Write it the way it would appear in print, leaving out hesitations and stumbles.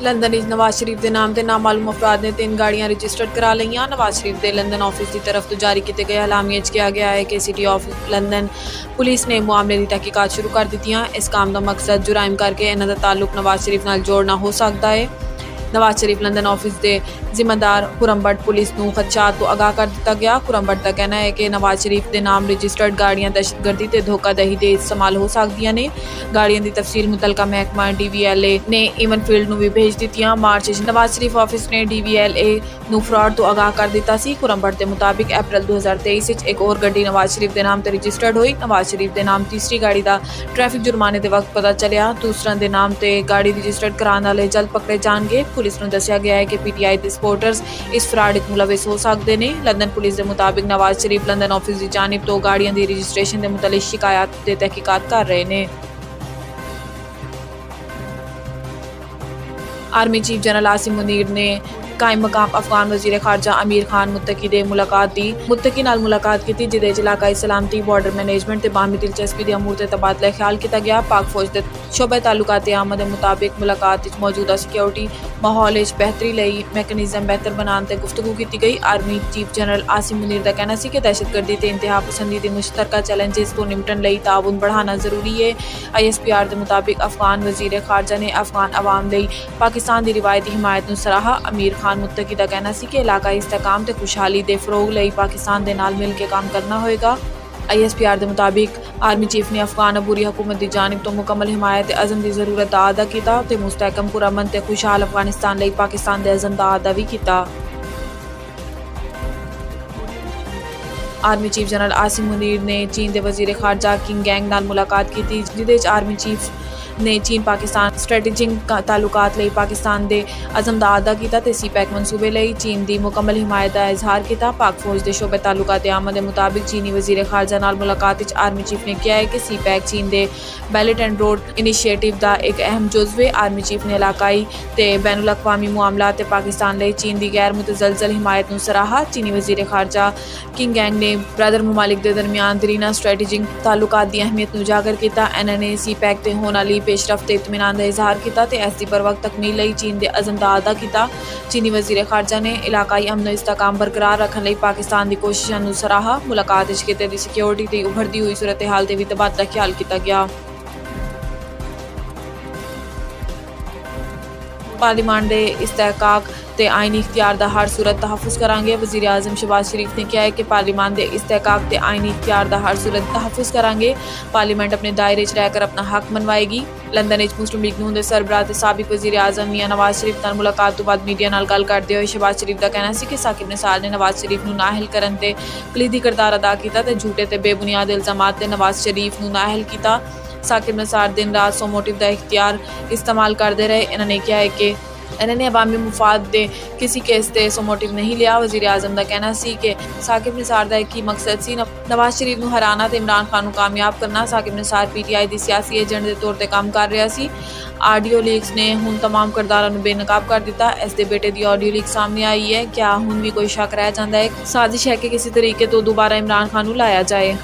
London विच नवाज शरीफ के नाम से नामालूम अफराद ने 3 गाड़ियां रजिस्टर्ड करा लईआं। नवाज शरीफ के लंदन ऑफिस की तरफ तो जारी किए गए एलामिया कहा गया है कि सिटी ऑफ लंदन पुलिस ने मामले की तहकीकात शुरू कर दी। इस काम का मकसद जुराइम करके इन्हां दा ताल्लुक नवाज शरीफ नाल जोड़ना हो सकता है। नवाज शरीफ लंदन ऑफिस के जिम्मेदार खुरम भट्ट पुलिस को खदशात तो आगाह कर दिया गया। खुरम भट्ट का कहना है कि नवाज शरीफ के नाम रजिस्टर्ड गाड़ियां दहशतगर्दी ते धोखाधड़ी दे इस्तेमाल हो सकदियां ने। गाड़ियां की तफसील मुतलका महकमा DVLA ने ईवन फील्ड में भी भेज दी। मार्च नवाज शरीफ ऑफिस ने DVLA ਨੂੰ फ्रॉड तो आगाह कर दिता सी। खुरम भट्ट के मुताबिक अप्रैल 2023 एक और गड्डी नवाज शरीफ के नाम से रजिस्टर्ड हुई। नवाज शरीफ के नाम तीसरी गाड़ी का ट्रैफिक जुर्माने के वक्त पता चलिया। दूसरा के नाम से गाड़ी रजिस्टर्ड कराने वाले जल्द पकड़े जाएंगे। पुलिस को दसिया गया है कि PTI के सपोर्टर्स इस फ्रॉड मुलविस हो सकते हैं। लंदन पुलिस के मुताबिक नवाज शरीफ लंदन ऑफिस की जानिब तो गाड़ियों की रजिस्ट्रेशन के मुतल्लिक शिकायत की तहकीकात कर रहे हैं। Army chief general Asim Munir ने कायम मकाम अफगान वजीर खारजा अमीर खान मुत्तकी दे मुलाकात दी। मुत्तकी नाल मुलाकात की जिदे इलाकाई सलामती बॉर्डर मैनेजमेंट ते बाहमी दिलचस्पी के अमूर ते तबादला ख्याल किया गया। पाक फौज के शोबे ताल्लुकात आमद के मुताबिक मुलाकात मौजूदा सिक्योरिटी माहौल बेहतरी लई मैकेनिज्म बेहतर बनाने ते गुफ्तगू की गई। Army chief general Asim Munir का कहना है कि दहशतगर्दी ते इंतहा पसंदी के मुश्तरका चैलेंजेस को निपटन लई ताउन बढ़ाना जरूरी है। ISPR के मुताबिक अफगान वजीर खारजा ने अफगान अवाम लई पाकिस्तान की रिवायती हिमायत नूं सराहा। अमीर खान मुत्तकी का कहना है कि इलाकाई इस्तेकाम ते खुशहाली के फरोग लई पाकिस्तान के नाल मिल के काम करना होएगा। ISPR के मुताबिक आर्मी चीफ ने अफगान अबूरी हुकूमत की जानिब तो मुकम्मल हिमायत अज़म की जरूरत का अदा किया ते मुस्तहकम पुरअमन ते खुशहाल अफगानिस्तान लई पाकिस्तान के अज़म का अदा भी किया। Army chief general Asim Munir ने चीन के वजीर खारजा किंग गैंग नाल मुलाकात की जिदे आर्मी चीफ ने चीन पाकिस्तान स्ट्रैटेजिक ताल्लुकात लई पाकिस्तान के अज़म का अदा किया ते CPEC मनसूबे लई चीन की मुकम्मल हिमायत का इजहार किया। पाक फौज के शोबे ताल्लुकात आमद के मुताबिक चीनी वजीर खारजा नाल मुलाकात विच आर्मी चीफ ने कहा है कि CPEC चीन के बेल्ट एंड रोड इनिशिएटिव का एक अहम जुज़व है। आर्मी चीफ ने इलाकाई ते बैनुल अक़वामी मामलात ते पाकिस्तान लई चीन की गैर मुतज़लज़ल हिमायत नूं सराहा। चीनी वजीर खारजा किंग गैंग ने ब्रदर मुमालिक के दरमियान दरीना स्ट्रैटेजिक ताल्लुकात की अहमियत नूं उजागर किया। इन्हां ने CPEC ते होने वाली पेशरफ्त इत्मीनान का इजहार किया ते ऐसी बर वक्त तकमील लई चीन के अज़म का अदा किया। चीनी वजीर खारजा ने इलाकाई अमन इस्तेकाम बरकरार रखने लई पाकिस्तान की कोशिशों नूं सराहा। मुलाकात विच खिते दी सिक्योरिटी ते उभरती हुई सूरत हाल ते भी तबादला ख्याल किया गया। पार्लीमान के इस्तेहकाक ते आइनी इख्तियार का हर सूरत तहफ़ुज़ करांगे। वज़ीर आज़म शहबाज शरीफ ने कहा है कि पार्लीमान के इस्तेहकाक ते आइनी इख्तियार का हर सूरत तहफ़ुज़ करांगे। पार्लीमेंट अपने दायरे च रहकर अपना हक मनवाएगी। लंदन विच मुस्लिम लीग नून के सरबराह ते साबिक वज़ीर आज़म मियां नवाज शरीफ नाल मुलाकात तो बाद मीडिया नाल गल करते हुए शहबाज शरीफ का कहना है कि साकिब निसार ने नवाज शरीफ नूं नाअहल करन ते कलीदी किरदार अदा किया ते झूठे ते बेबुनियाद इल्ज़ामात ते नवाज शरीफ नूं नाअहल किया। साकिब निसार दिन रात सो मोटिव का इख्तियार इस्तेमाल करते रहे। इन्होंने कहा है कि इन्होंने अवामी मुफाद दे किसी केस से सो मोटिव नहीं लिया। वज़ीर आज़म का कहना सी कि साकिब निसार का एक ही मकसद सी नवाज शरीफ नूं हराना ते इमरान खान नूं कामयाब करना। साकिब निसार PTI की सियासी एजेंट के तौर पर काम कर रहा सी। ऑडियो लीक्स ने हुण तमाम किरदारां नूं बेनकाब कर दिता। इसके बेटे की ऑडियो लीक सामने आई है। क्या हुण भी कोई शक रह जाता है? साजिश है कि किसी तरीके तो दोबारा इमरान खान नूं लाया जाए।